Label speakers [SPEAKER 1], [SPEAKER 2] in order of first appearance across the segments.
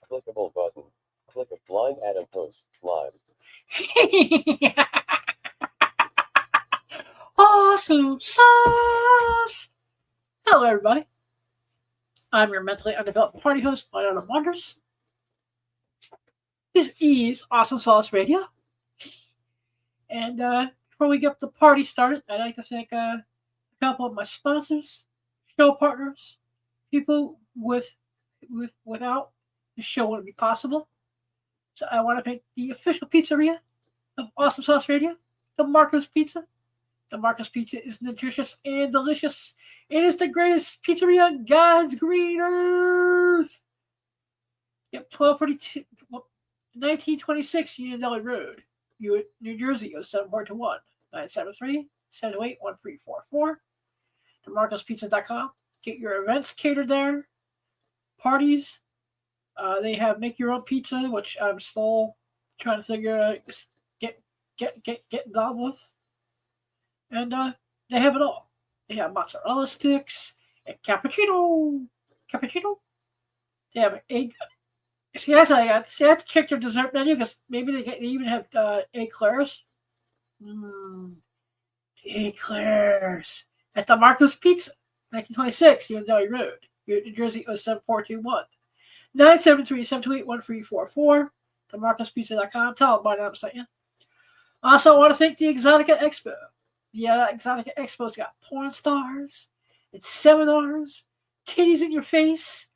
[SPEAKER 1] Unclickable button. Click a blind Adam post. Live.
[SPEAKER 2] Awesome sauce! Hello, everybody. I'm your mentally undeveloped party host, Adam Wonders. This is Awesome Sauce Radio. And before we get the party started, I'd like to thank a couple of my sponsors, show partners, people without the show wouldn't be possible. So I want to thank the official pizzeria of Awesome Sauce Radio, the Marco's Pizza. The Marco's Pizza is nutritious and delicious. It is the greatest pizzeria on God's green earth. Yep, 1926 Union Deli Road, New Jersey, 07421 973-708-1344. TheMarcosPizza.com. Get your events catered there. Parties. They have make your own pizza, which I'm still trying to figure out, get involved with. And they have it all. They have mozzarella sticks and cappuccino. They have egg. See, actually, I have to check their dessert menu because maybe they even have eclairs. Eclairs at the Marco's Pizza, 1926, Union Deli Road, New Jersey, 07421 973-728-1344. TheMarcosPizza.com. Tell them by now I'm saying. Also, I want to thank the Exotica Expo. Yeah, that Exotica Expo's got porn stars, it's seminars, titties in your face,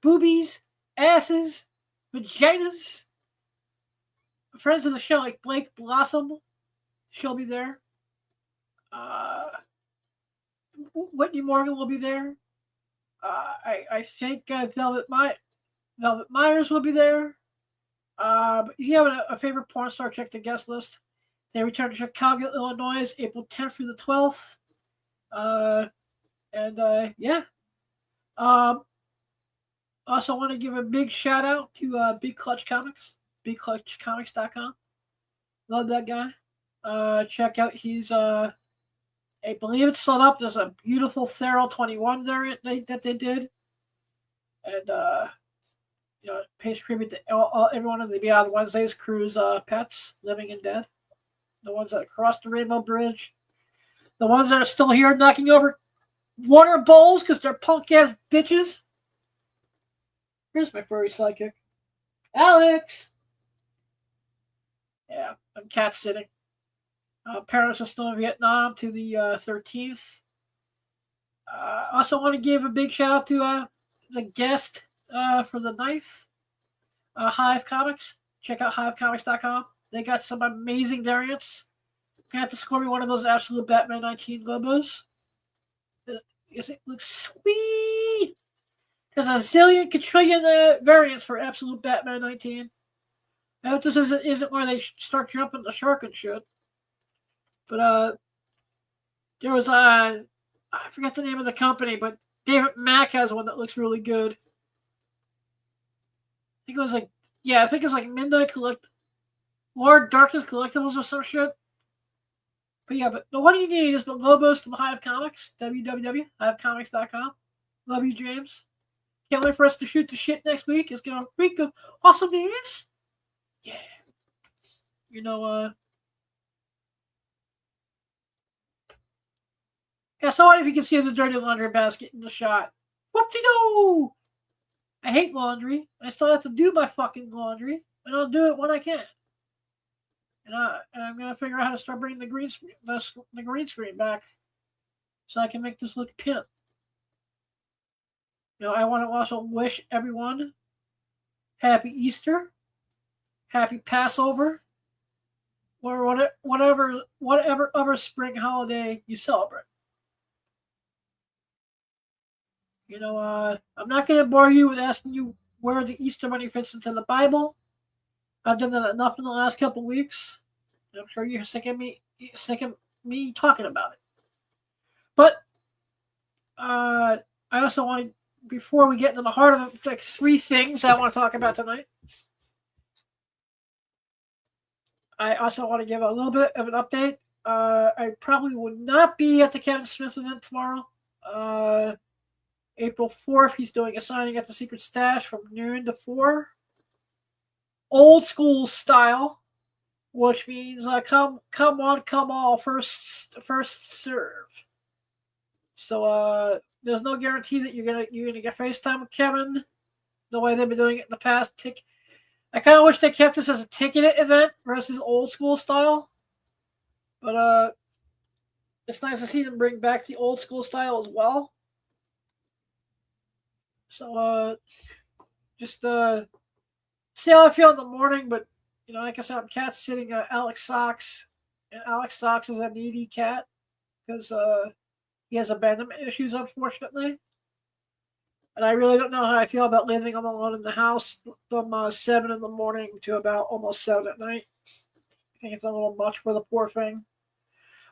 [SPEAKER 2] boobies, asses, vaginas. Friends of the show like Blake Blossom, she'll be there. Whitney Morgan will be there. I think Velvet Myers will be there. But if you have a favorite porn star, check the guest list. They return to Chicago, Illinois, April 10th through the 12th. Yeah. Also, want to give a big shout out to Big Clutch Comics, BigClutchComics.com. Love that guy. Check out his, I believe it's set up. There's a beautiful Thero 21 there that they did. And, pays tribute to everyone in the Beyond Wednesdays crew's pets, living and dead. The ones that crossed the Rainbow Bridge. The ones that are still here knocking over water bowls because they're punk-ass bitches. Here's my furry sidekick. Alex! Yeah, I'm cat sitting. Parents are still in Vietnam to the 13th. Also want to give a big shout out to the guest for the knife. Hive Comics. Check out hivecomics.com. They got some amazing variants. You're going to have to score me one of those absolute Batman 19 logos. It looks sweet. There's a zillion, quadrillion variants for absolute Batman 19. I hope this isn't where they start jumping the shark and shit. But there was I forget the name of the company, but David Mack has one that looks really good. I think it was like Midnight Lord Darkness Collectibles or some shit. But yeah, but the one you need is the logos from Hive Comics, www.hivecomics.com. Love you, James. Can't wait for us to shoot the shit next week. It's gonna be a week of awesomeness. Yeah. Yeah, so if you can see the dirty laundry basket in the shot. Whoop-de-doo! I hate laundry. I still have to do my fucking laundry, and I'll do it when I can. And I'm gonna figure out how to start bringing the green screen back, so I can make this look pimp. I want to also wish everyone happy Easter, happy Passover, or whatever other spring holiday you celebrate. I'm not going to bore you with asking you where the Easter Bunny fits into the Bible. I've done that enough in the last couple of weeks. I'm sure you're sick of me talking about it. But I also want to, before we get into the heart of it, like 3 things I want to talk about tonight. I also want to give a little bit of an update. I probably will not be at the Kevin Smith event tomorrow. April 4th, he's doing a signing at the Secret Stash from noon to 4. old school style, which means come one, come all, first serve. So there's no guarantee that you're gonna get FaceTime with Kevin the way they've been doing it in the past. I kind of wish they kept this as a ticketed event versus old school style, but it's nice to see them bring back the old school style as well. So just see how I feel in the morning. But like I said, I'm cat sitting Alex Socks, and Alex Socks is a needy cat because he has abandonment issues, unfortunately. And I really don't know how I feel about leaving him alone in the house from 7 in the morning to about almost 7 at night. I think it's a little much for the poor thing.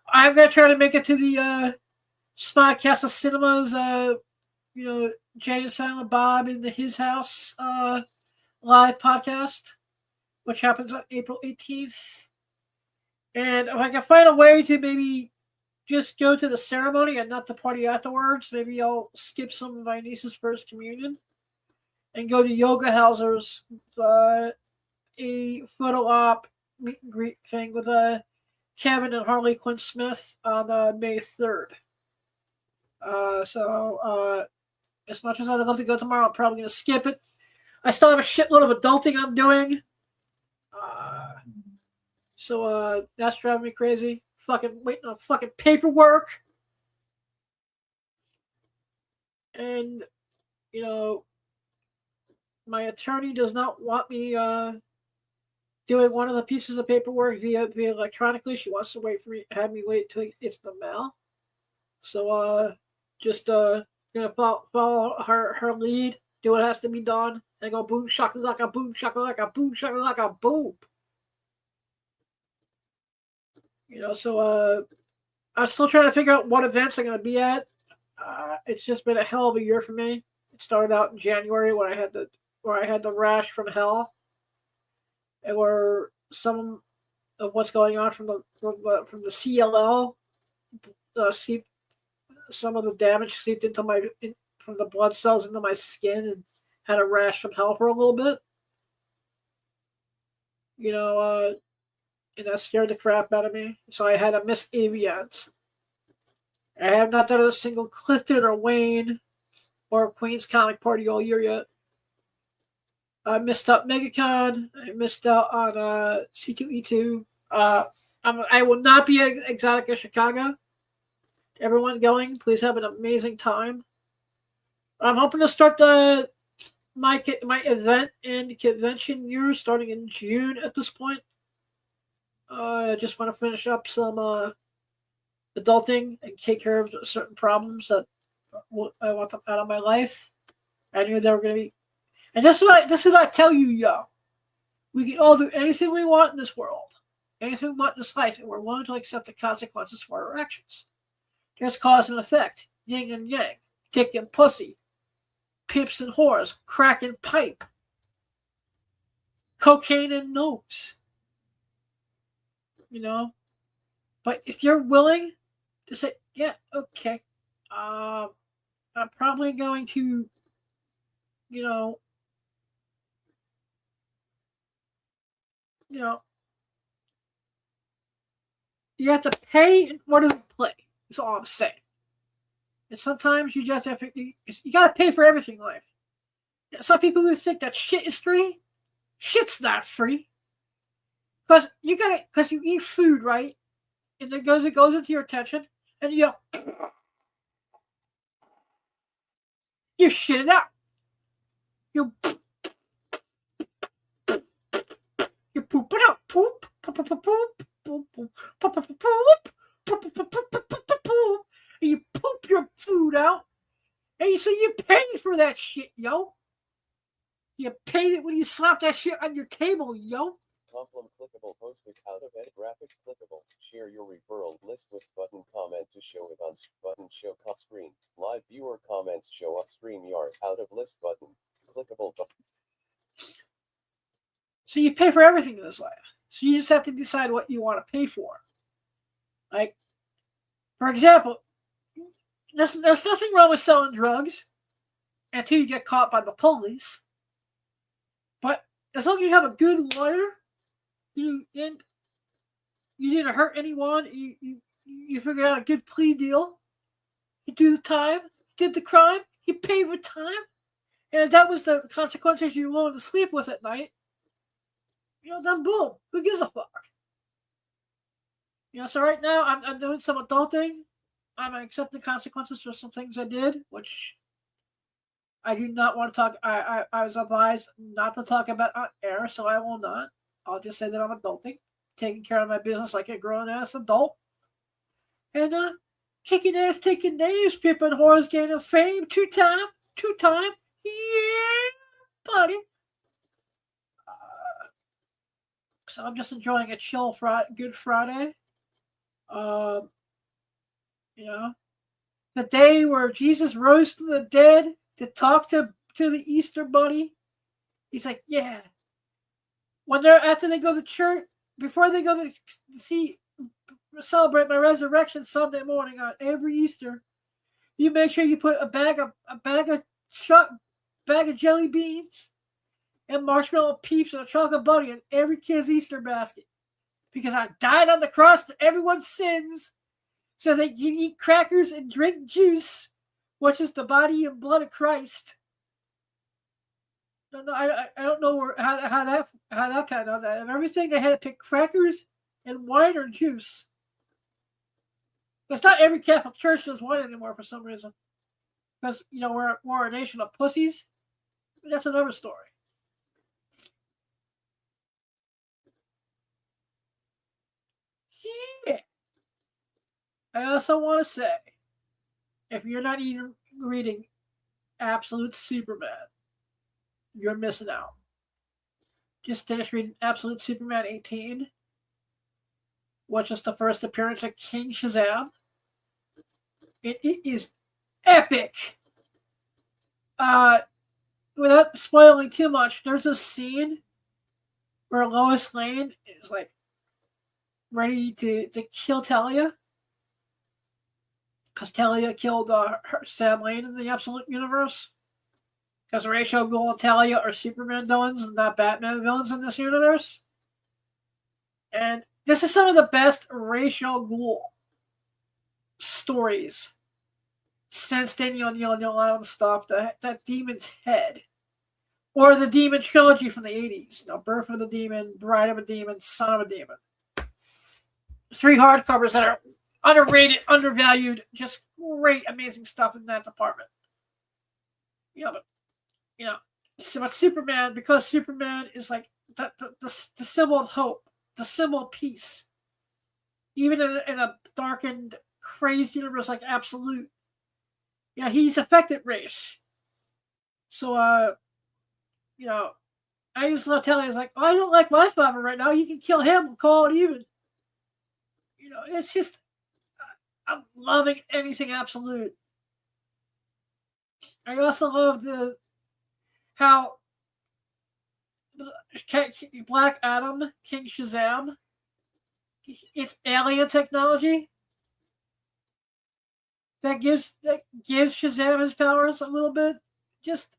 [SPEAKER 2] I'm going to try to make it to the Spy Castle Cinemas, Jay and Silent Bob in his house live podcast, which happens on April 18th. And if I can find a way to maybe just go to the ceremony and not the party afterwards, maybe I'll skip some of my niece's first communion and go to Yoga Hauser's a photo op meet and greet thing with Kevin and Harley Quinn Smith on May 3rd. So as much as I'd love to go tomorrow, I'm probably going to skip it. I still have a shitload of adulting I'm doing. So that's driving me crazy. Fucking waiting on fucking paperwork. And, my attorney does not want me doing one of the pieces of paperwork via electronically. She wants to have me wait till it's in the mail. So just gonna follow her lead, do what has to be done, and go boom shakalaka, boom shakalaka, boom shakalaka, boom. So I'm still trying to figure out what events I'm gonna be at. It's just been a hell of a year for me. It started out in January when I had the rash from hell, and where some of what's going on from the CLL, some of the damage seeped into from the blood cells into my skin and had a rash from hell for a little bit. And that scared the crap out of me. So I had to miss Avians. I have not done a single Clifton or Wayne or Queen's Comic Party all year yet. I missed out MegaCon. I missed out on C2E2. I will not be at Exotica Chicago. Everyone going, please have an amazing time. I'm hoping to start my event and convention year starting in June at this point. I just want to finish up some adulting and take care of certain problems that I want them out of my life. I knew they were going to be. And this is what I tell you, yo. We can all do anything we want in this world, anything we want in this life, and we're willing to accept the consequences for our actions. There's cause and effect, yin and yang, dick and pussy, pimps and whores, crack and pipe, cocaine and nose. But if you're willing to say, yeah, okay, I'm probably going to, you have to pay in order to play. That's all I'm saying. And sometimes you just have to, you got to pay for everything in life. Some people who think that shit is free, shit's not free. Because you eat food, right? And it goes into your attention, and you shit it out. You poop it out. Poop. Poop. Poop. Poop. Poop. Poop. Poop. Poop. And you poop your food out. And so you pay for that shit, yo. You paid it when you slapped that shit on your table, yo.
[SPEAKER 1] Compliment clickable posted out of edit graphic clickable. Share your referral list with button comment to show it on button show off screen. Live viewer comments show off StreamYard out of list button. Clickable button.
[SPEAKER 2] So you pay for everything in this life. So you just have to decide what you want to pay for. Like, for example, there's nothing wrong with selling drugs until you get caught by the police. But as long as you have a good lawyer, you didn't hurt anyone. You figured out a good plea deal. You do the time. You did the crime. You paid with time. And if that was the consequences you were willing to sleep with at night, then boom. Who gives a fuck? So right now I'm doing some adulting. I'm accepting consequences for some things I did, which I do not want to talk. I was advised not to talk about on air, so I will not. I'll just say that I'm adulting, taking care of my business like a grown ass adult, and kicking ass, taking names, pimping whores, gaining fame, two time, yeah, buddy. So I'm just enjoying a chill Good Friday. The day where Jesus rose from the dead to talk to the Easter Bunny. He's like, yeah. After they go to church, before they go to celebrate my resurrection Sunday morning on every Easter, you make sure you put a bag of jelly beans and marshmallow peeps and a chocolate bunny in every kid's Easter basket. Because I died on the cross for everyone's sins, so they can eat crackers and drink juice, which is the body and blood of Christ. I don't know how that panned out. And everything they had to pick crackers and wine or juice. Because not every Catholic church does wine anymore for some reason. Because we're a nation of pussies. But that's another story. Yeah. I also want to say, if you're not even reading Absolute Superman, you're missing out. Just finished reading Absolute Superman 18, which is the first appearance of King Shazam. It is epic. Without spoiling too much, there's a scene where Lois Lane is like ready to kill Talia. Because Talia killed Sam Lane in the Absolute Universe. Because Rachel Gould and Talia are Superman villains and not Batman villains in this universe. And this is some of the best Rachel Gould stories since Daniel Neil Adams stuff, that Demon's Head. Or the Demon trilogy from the 80s. Birth of the Demon, Bride of a Demon, Son of a Demon. 3 hardcovers that are underrated, undervalued, just great, amazing stuff in that department. But Superman, because Superman is like the symbol of hope, the symbol of peace. Even in a darkened, crazed universe like Absolute, he's affected race. So, I just love telling you, like, I don't like my father right now. You can kill him and call it even. It's just, I'm loving anything Absolute. I also love how Black Adam, King Shazam, it's alien technology that gives Shazam his powers a little bit. Just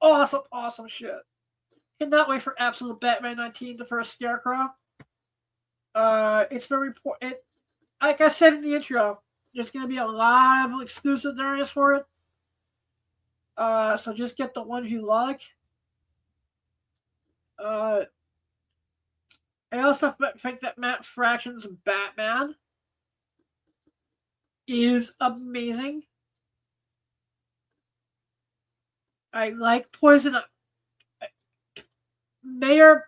[SPEAKER 2] awesome shit. Cannot wait for Absolute Batman 19, the first Scarecrow. It's been reported. Like I said in the intro, there's going to be a lot of exclusive areas for it. So just get the ones you like. I also think that Matt Fraction's Batman is amazing. I like Poison. Mayor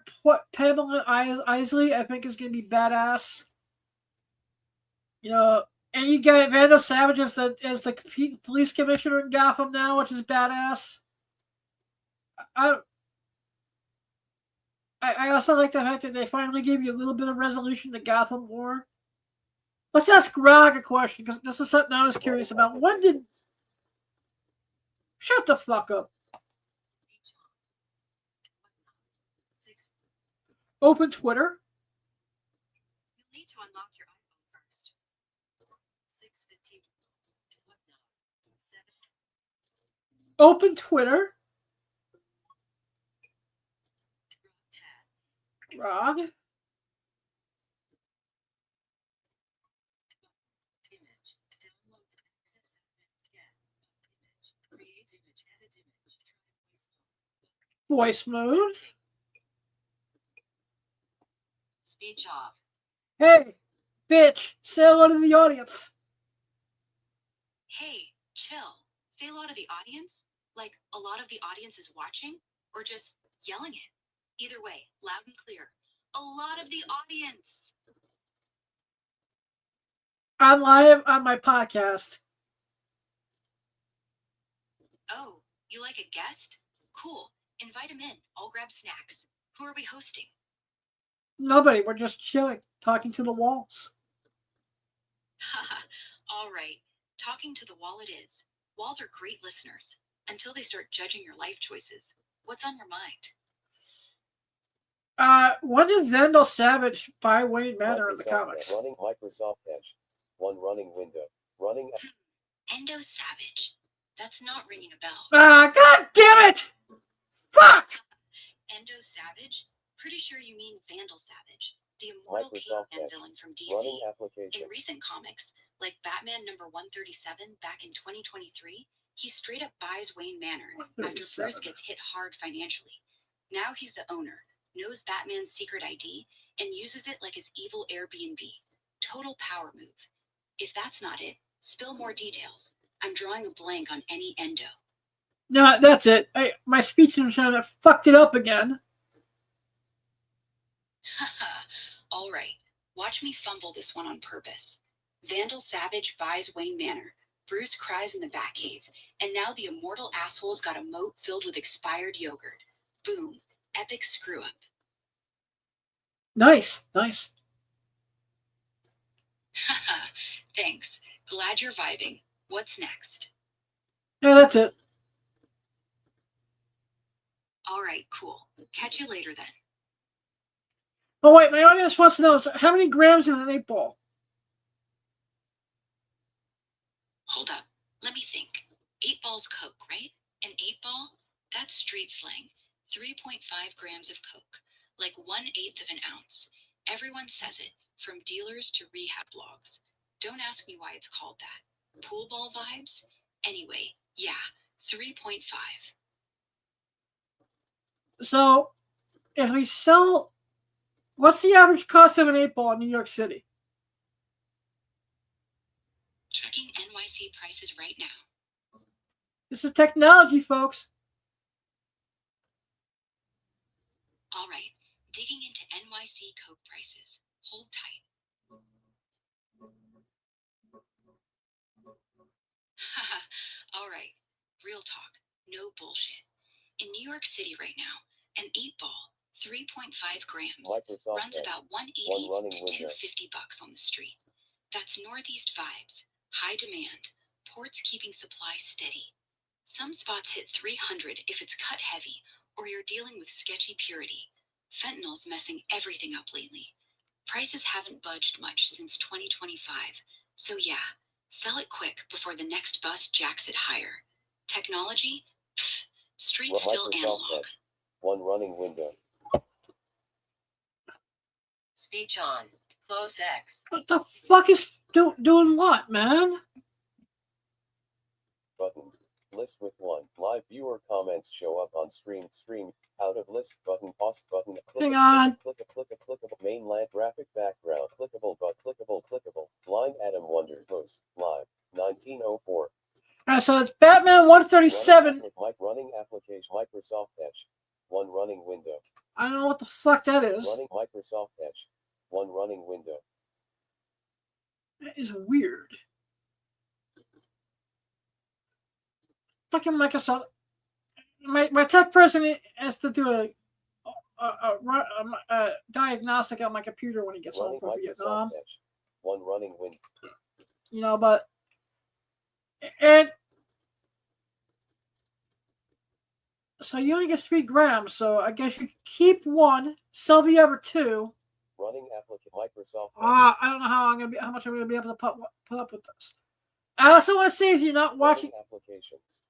[SPEAKER 2] Pamela Isley, I think, is going to be badass. And you get Vandal Savage as the police commissioner in Gotham now, which is badass. I also like the fact that they finally gave you a little bit of resolution to Gotham War. Let's ask Grog a question, because this is something I was curious about. When did... Shut the fuck up. Open Twitter.
[SPEAKER 3] You'll need to unlock your iPhone first. 6:15.
[SPEAKER 2] Open Twitter. Rog.
[SPEAKER 3] Image. Download the access advanced get. Image. Create image. Edit image. Try voice mode.
[SPEAKER 2] Voice mode.
[SPEAKER 3] Speech off.
[SPEAKER 2] Hey, bitch, say hello to the audience.
[SPEAKER 3] Hey, chill. Say hello to the audience? Like a lot of the audience is watching? Or just yelling it? Either way, loud and clear. A lot of the audience.
[SPEAKER 2] I'm live on my podcast.
[SPEAKER 3] Oh, you like a guest? Cool. Invite him in. I'll grab snacks. Who are we hosting?
[SPEAKER 2] Nobody, we're just chilling, talking to the walls.
[SPEAKER 3] Haha. All right. Talking to the wall it is. Walls are great listeners. Until they start judging your life choices. What's on your mind?
[SPEAKER 2] When did Vandal Savage buy Wayne Manor in the
[SPEAKER 1] Microsoft
[SPEAKER 2] comics?
[SPEAKER 1] Running Microsoft Edge. One running window. Running.
[SPEAKER 3] Endo Savage. That's not ringing a bell.
[SPEAKER 2] God damn it! Fuck!
[SPEAKER 3] Endo Savage? Pretty sure you mean Vandal Savage, the immortal
[SPEAKER 1] Microsoft
[SPEAKER 3] caveman
[SPEAKER 1] Edge.
[SPEAKER 3] villain from DC.
[SPEAKER 1] Running application.
[SPEAKER 3] In recent comics, like Batman number 137 back in 2023, he straight up buys Wayne Manor after
[SPEAKER 2] 137.
[SPEAKER 3] Bruce gets hit hard financially. Now he's the owner, knows Batman's secret ID, and uses it like his evil Airbnb. Total power move. If that's not it, spill more details. I'm drawing a blank on any Endo.
[SPEAKER 2] No, that's it. My speech impediment fucked it up again.
[SPEAKER 3] Haha. All right. Watch me fumble this one on purpose. Vandal Savage buys Wayne Manor. Bruce cries in the Batcave. And now the immortal asshole's got a moat filled with expired yogurt. Boom. Epic screw up.
[SPEAKER 2] Nice.
[SPEAKER 3] Haha. Thanks. Glad you're vibing. What's next?
[SPEAKER 2] Yeah, that's it.
[SPEAKER 3] All right, cool. Catch you later then.
[SPEAKER 2] Oh, wait, my audience wants to know how many grams in an 8-ball?
[SPEAKER 3] Hold up. Let me think. 8 balls Coke, right? An 8-ball? That's street slang. 3.5 grams of Coke. Like 1/8 of an ounce. Everyone says it, from dealers to rehab blogs. Don't ask me why it's called that. Pool ball vibes? Anyway, yeah, 3.5.
[SPEAKER 2] So, if we sell... What's the average cost of an 8-ball in New York City?
[SPEAKER 3] Checking NYC prices right now.
[SPEAKER 2] This is technology, folks.
[SPEAKER 3] All right, digging into NYC Coke prices. Hold tight. Haha. All right, real talk, no bullshit. In New York City right now, an 8-ball, 3.5 grams,
[SPEAKER 1] Microsoft
[SPEAKER 3] runs
[SPEAKER 1] Edge.
[SPEAKER 3] about
[SPEAKER 1] One
[SPEAKER 3] 180
[SPEAKER 1] running
[SPEAKER 3] to
[SPEAKER 1] window.
[SPEAKER 3] $250 on the street. That's Northeast vibes, high demand, ports keeping supply steady. Some spots hit 300 if it's cut heavy, or you're dealing with sketchy purity. Fentanyl's messing everything up lately. Prices haven't budged much since 2025, so yeah, sell it quick before the next bus jacks it higher. Technology? Pfft, street's still
[SPEAKER 1] Microsoft
[SPEAKER 3] analog.
[SPEAKER 1] Edge. One running window.
[SPEAKER 3] Speech on. Close X.
[SPEAKER 2] What the fuck is doing what, man?
[SPEAKER 1] Button. List with one. Live viewer comments show up on stream. Out of list button. Pause button.
[SPEAKER 2] Hang on.
[SPEAKER 1] Clickable. Mainland graphic background. Clickable. Blind Adam Wonder post. Live. 1904.
[SPEAKER 2] Alright, so it's Batman 137.
[SPEAKER 1] Running application. Microsoft Edge. One running window.
[SPEAKER 2] I don't know what the fuck that is.
[SPEAKER 1] Running Microsoft Edge. One running window.
[SPEAKER 2] That is weird. Fucking Microsoft. My tech person has to do a diagnostic on my computer when he gets home
[SPEAKER 1] Running
[SPEAKER 2] from Vietnam.
[SPEAKER 1] Microsoft Edge. One running window.
[SPEAKER 2] You know, but and so you only get 3 grams. So I guess you keep one, sell the other 2.
[SPEAKER 1] Running application. Microsoft Edge.
[SPEAKER 2] I don't know how much I'm gonna be able to put up with this. I also want to say if you're not watching,
[SPEAKER 1] Running applications.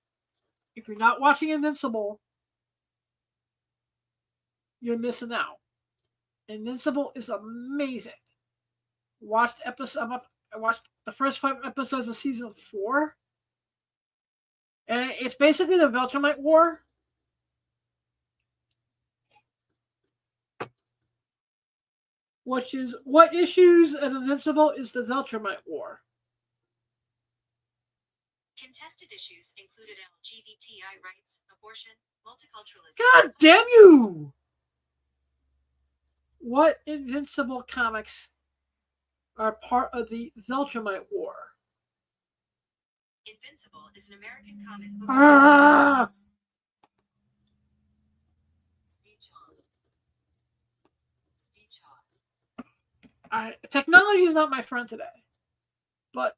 [SPEAKER 2] if you're not watching Invincible, you're missing out. Invincible is amazing. Watched episode. I watched the first 5 episodes of season 4, and it's basically the Viltrumite War. Which is what issues of Invincible is the Viltrumite War.
[SPEAKER 3] Contested issues included LGBTI rights, abortion, multiculturalism.
[SPEAKER 2] God damn you! What Invincible comics are part of the Viltrumite War?
[SPEAKER 3] Invincible is an American comic book.
[SPEAKER 2] Ah!
[SPEAKER 3] Speech on.
[SPEAKER 2] Technology is not my friend today, but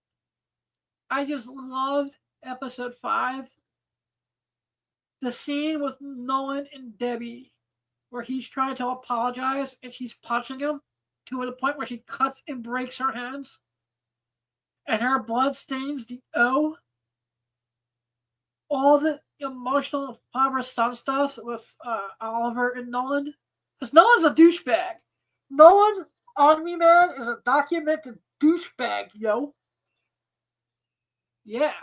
[SPEAKER 2] I just loved episode 5. The scene with Nolan and Debbie, where he's trying to apologize and she's punching him to the point where she cuts and breaks her hands, and her blood stains the O. All the emotional Barbara Stun stuff with Oliver and Nolan, because Nolan's a douchebag. Nolan, Omni Man, is a documented douchebag, yo. Yeah.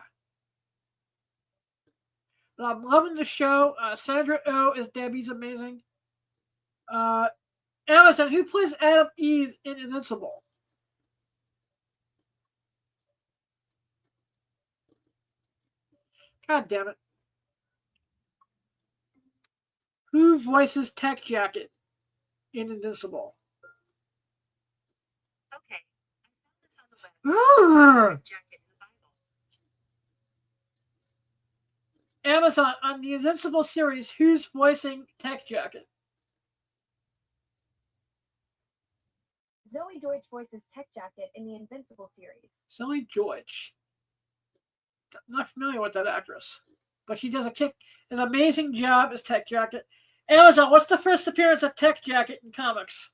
[SPEAKER 2] But I'm loving the show. Sandra Oh as Debbie's amazing. Amazon, who plays Adam Eve in Invincible? God damn it. Who voices Tech Jacket in Invincible?
[SPEAKER 3] Okay, I found this on the web.
[SPEAKER 2] Urgh!
[SPEAKER 3] Jacket in the Bible.
[SPEAKER 2] Amazon, on the Invincible series, who's voicing Tech Jacket?
[SPEAKER 4] Zoe Deutsch voices Tech Jacket in the Invincible series.
[SPEAKER 2] Zoe Deutsch. Not familiar with that actress, but she does an amazing job as Tech Jacket. Amazon, what's the first appearance of Tech Jacket in comics?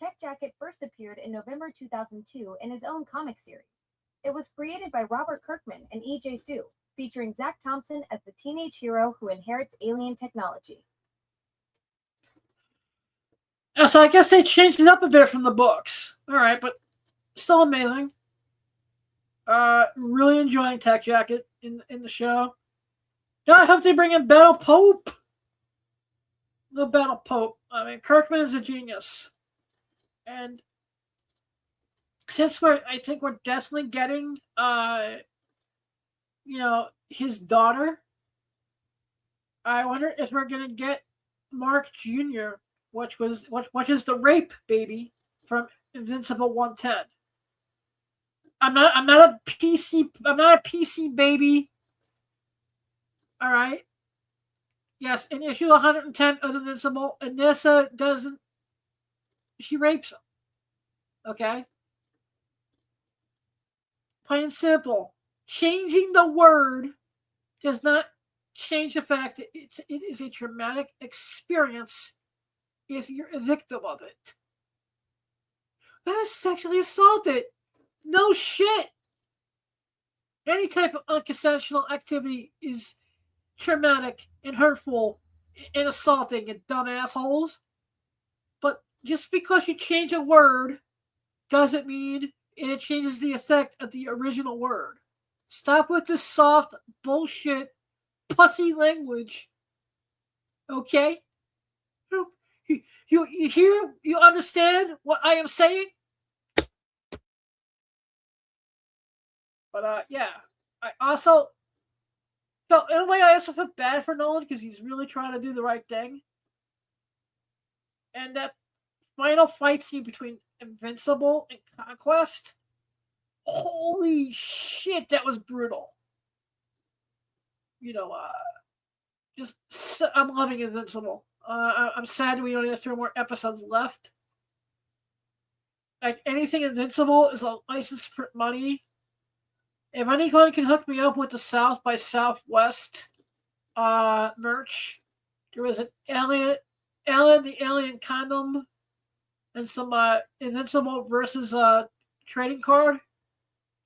[SPEAKER 4] Tech Jacket first appeared in November 2002 in his own comic series. It was created by Robert Kirkman and E.J. Sue, featuring Zach Thompson as the teenage hero who inherits alien technology.
[SPEAKER 2] So I guess they changed it up a bit from the books. All right, but still amazing. Really enjoying Tech Jacket in the show. Now I hope they bring in Battle Pope. The Battle Pope. I mean, Kirkman is a genius, and since I think we're definitely getting, his daughter. I wonder if we're gonna get Mark Jr., which is the rape baby from Invincible 110. I'm not a PC baby. All right. Yes, in issue 110 of Invincible, Anissa doesn't. She rapes him. Okay. Plain and simple. Changing the word does not change the fact that it is a traumatic experience if you're a victim of it. I was sexually assaulted. No shit. Any type of unconsensual activity is traumatic and hurtful and assaulting and dumb assholes. But just because you change a word doesn't mean it changes the effect of the original word. Stop with this soft bullshit pussy language. Okay? You hear? You understand what I am saying? But yeah, I also felt, in a way, I also felt bad for Nolan because he's really trying to do the right thing. And that final fight scene between Invincible and Conquest, holy shit, that was brutal. I'm loving Invincible. I'm sad we only have 3 more episodes left. Like, anything Invincible is a license to print money. If anyone can hook me up with the South by Southwest merch, there was an Alien the Alien condom and some Invincible versus trading card.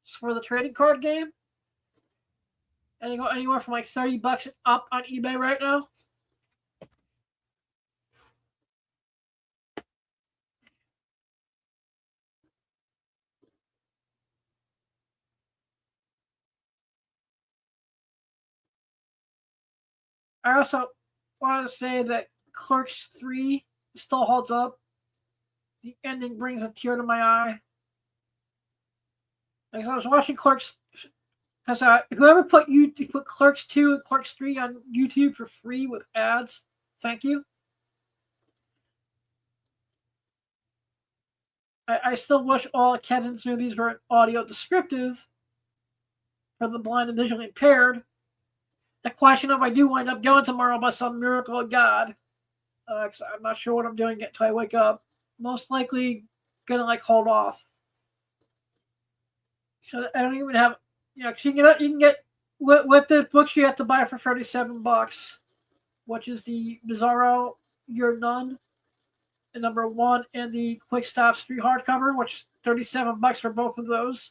[SPEAKER 2] It's for the trading card game. And you go anywhere from like $30 up on eBay right now. I also want to say that Clerks 3 still holds up. The ending brings a tear to my eye. Like, I was watching Clerks, because whoever put Clerks 2 and Clerks 3 on YouTube for free with ads, thank you. I still wish all of Kevin's movies were audio descriptive for the blind and visually impaired. The question if I do wind up going tomorrow by some miracle of God, because I'm not sure what I'm doing until I wake up. Most likely gonna hold off. So I don't even have, because you can get with the books you have to buy for $37, which is the Bizarro You're None, the #1, and the Quick Stops 3 hardcover, which is $37 for both of those.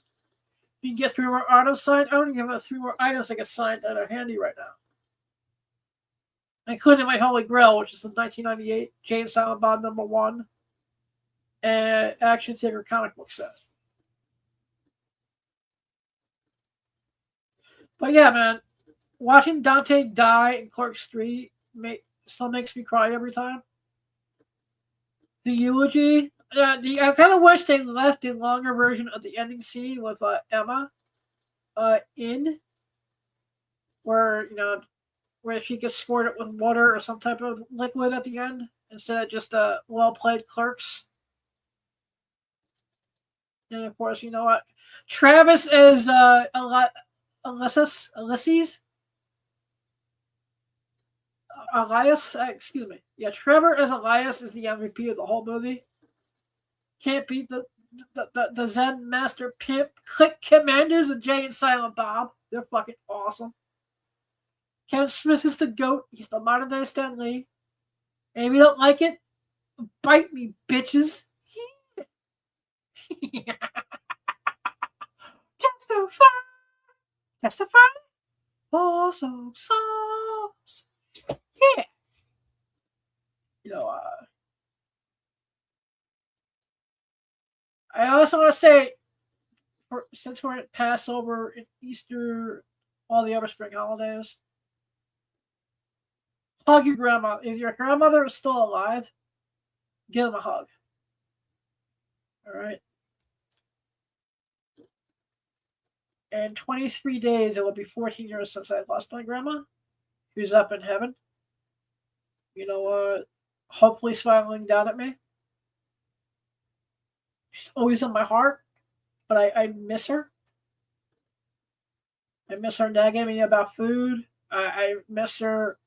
[SPEAKER 2] You can get 3 more items signed. I don't even have 3 more items I get signed that are handy right now, including my Holy Grail, which is the 1998 Jay and Silent Bob #1 and action figure comic book set. But yeah, man, watching Dante die in Clerks 3 still makes me cry every time. The eulogy, I kind of wish they left the longer version of the ending scene with Emma in, where she gets squirted with water or some type of liquid at the end instead of just well-played Clerks. And of course, you know what? Travis is Elias, excuse me. Yeah, Trevor as Elias is the MVP of the whole movie. Can't beat the Zen Master Pimp Click Commanders of Jay and Silent Bob. They're fucking awesome. Kevin Smith is the GOAT. He's the modern day Stan Lee. And if you don't like it, bite me, bitches. Testify. Awesome sauce. Yeah. I also want to say, since we're at Passover and Easter, all the other spring holidays, hug your grandma. If your grandmother is still alive, give them a hug. All right. In 23 days, it will be 14 years since I lost my grandma, who's up in heaven. Hopefully smiling down at me. She's always in my heart, but I miss her. I miss her nagging me about food. I miss her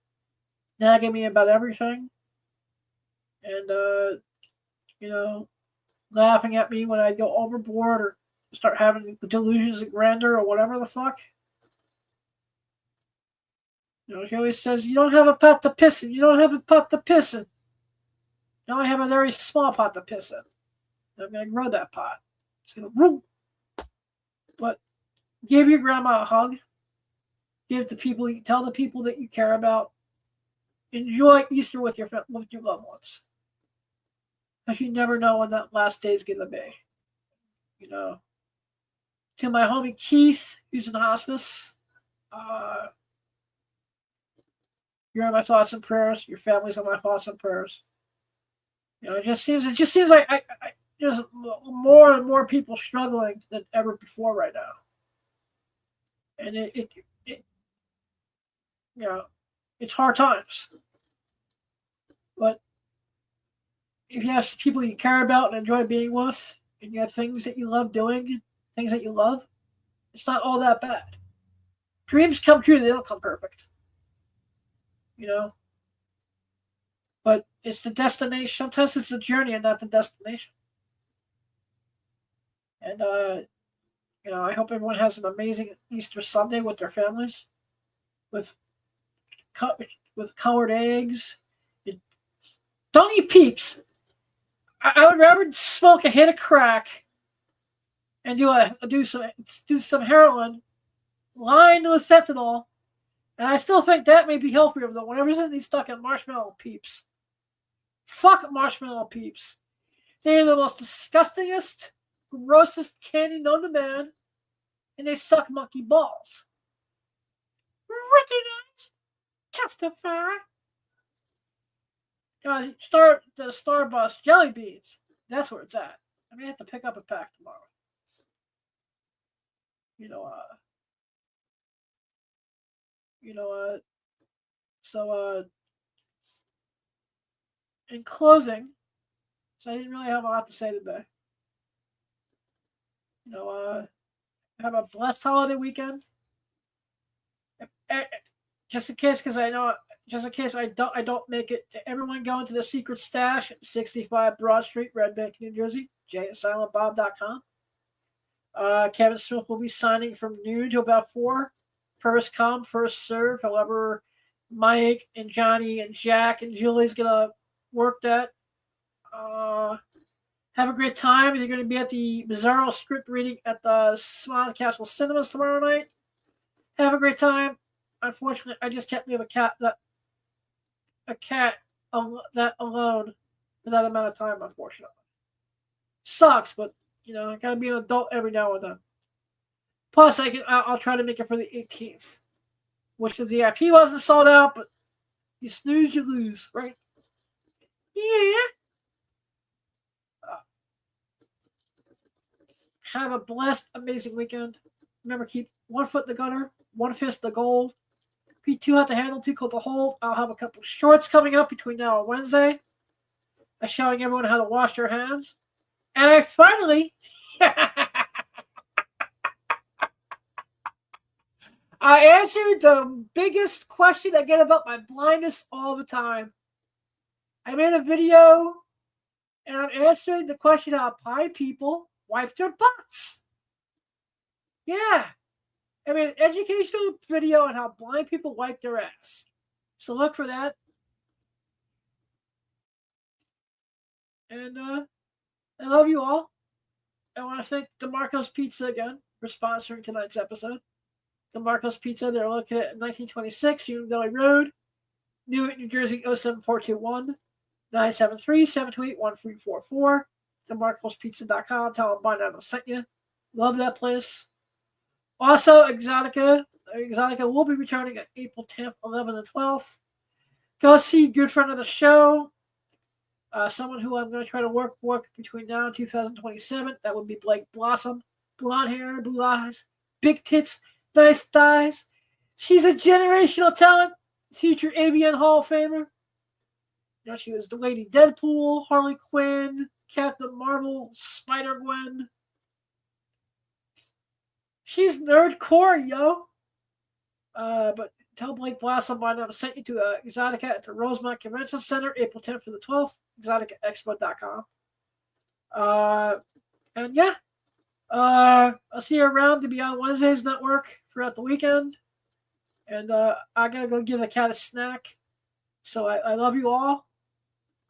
[SPEAKER 2] nagging me about everything. And, laughing at me when I go overboard or start having delusions of grandeur or whatever the fuck. She always says, you don't have a pot to piss in. You don't have a pot to piss in. You only have a very small pot to piss in. I'm going to grow that pot. It's going to room. But give your grandma a hug. Tell the people that you care about. Enjoy Easter with your loved ones. Because you never know when that last day is going to be. To my homie Keith, who's in hospice, you're on my thoughts and prayers. Your family's on my thoughts and prayers. It just seems like there's more and more people struggling than ever before right now. And it's hard times. But if you have people you care about and enjoy being with, and you have things that you love doing, things that you love, it's not all that bad. Dreams come true, they don't come perfect. But it's the destination. Sometimes it's the journey and not the destination. And, I hope everyone has an amazing Easter Sunday with their families, with colored eggs. Don't eat Peeps. I would rather smoke a hit of crack and do some heroin lined with fentanyl, and I still think that may be healthier than whatever's in these fucking marshmallow Peeps. Fuck marshmallow Peeps. They are the most disgustingest, grossest candy known to man, and they suck monkey balls. Recognize? Testify. The Starbucks jelly beans. That's where it's at. I may have to pick up a pack tomorrow. So in closing, so I didn't really have a lot to say today. Have a blessed holiday weekend. Just in case I don't make it, to everyone going to the secret stash at 65 Broad Street, Red Bank, New Jersey, j@silentbob.com. Kevin Smith will be signing from noon to about 4. First come, first serve. However, Mike and Johnny and Jack and Julie's gonna work that. Have a great time. You're going to be at the Bizarro script reading at the Swan Castle Cinemas tomorrow night. Have a great time. Unfortunately, I just can't leave a cat that alone for that amount of time. Unfortunately, sucks, but I gotta be an adult every now and then. Plus, I'll try to make it for the 18th, which the VIP wasn't sold out, but you snooze, you lose, right? Yeah. Have a blessed, amazing weekend. Remember, keep one foot in the gutter, one fist the goal. Be too hot to handle, too cold to hold. I'll have a couple shorts coming up between now and Wednesday, showing everyone how to wash their hands. And I finally, I answered the biggest question I get about my blindness all the time. I made a video, and I'm answering the question how blind people wipe their butts. Yeah. I mean, an educational video on how blind people wipe their ass. So look for that. And I love you all. I want to thank DeMarco's Pizza again for sponsoring tonight's episode. DeMarco's Pizza, they're located at 1926 Union Deli Road, Newark, New Jersey, 07421 973-728-1344. DeMarco'spizza.com. Tell them Blind Adam sent you. Love that place. Also, Exotica will be returning on April 10th, 11th, and 12th. Go see a good friend of the show, someone who I'm going to try to work between now and 2027. That would be Blake Blossom. Blonde hair, blue eyes, big tits, nice thighs. She's a generational talent, future AVN Hall of Famer. She was the Lady Deadpool, Harley Quinn, Captain Marvel, Spider-Gwen. She's nerdcore, yo. But tell Blake Blossom why not sent you to Exotica at the Rosemont Convention Center, April 10th through the 12th, exoticaexpo.com. And yeah, I'll see you around to be on Wednesday's network throughout the weekend. And I gotta go give a cat a snack. So I love you all.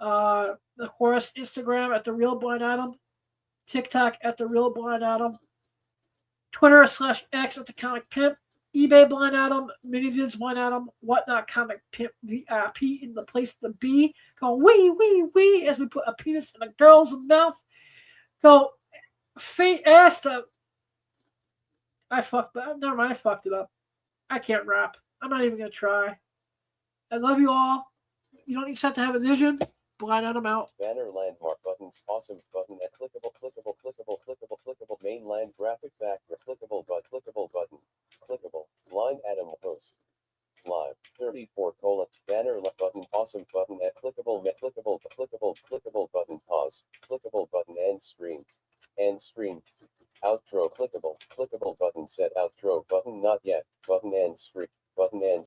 [SPEAKER 2] Of course, Instagram at The Real Blind Adam, TikTok at The Real Blind Adam, Twitter/X at The Comic Pimp, eBay Blind Adam, Minivids Blind Adam, Whatnot Comic Pimp VIP in the place to be. Go wee as we put a penis in a girl's mouth. Go fate ass to. Never mind, I fucked it up. I can't rap. I'm not even gonna try. I love you all. You don't expect to have a vision. Blind Adam out.
[SPEAKER 1] Banner landmark buttons. Awesome button at clickable mainland graphic background clickable button. Clickable. Blind Adam post. Live. 34 : banner button. Awesome button at clickable button. Pause. Clickable button and stream. Outro clickable button set outro button not yet button and stream button and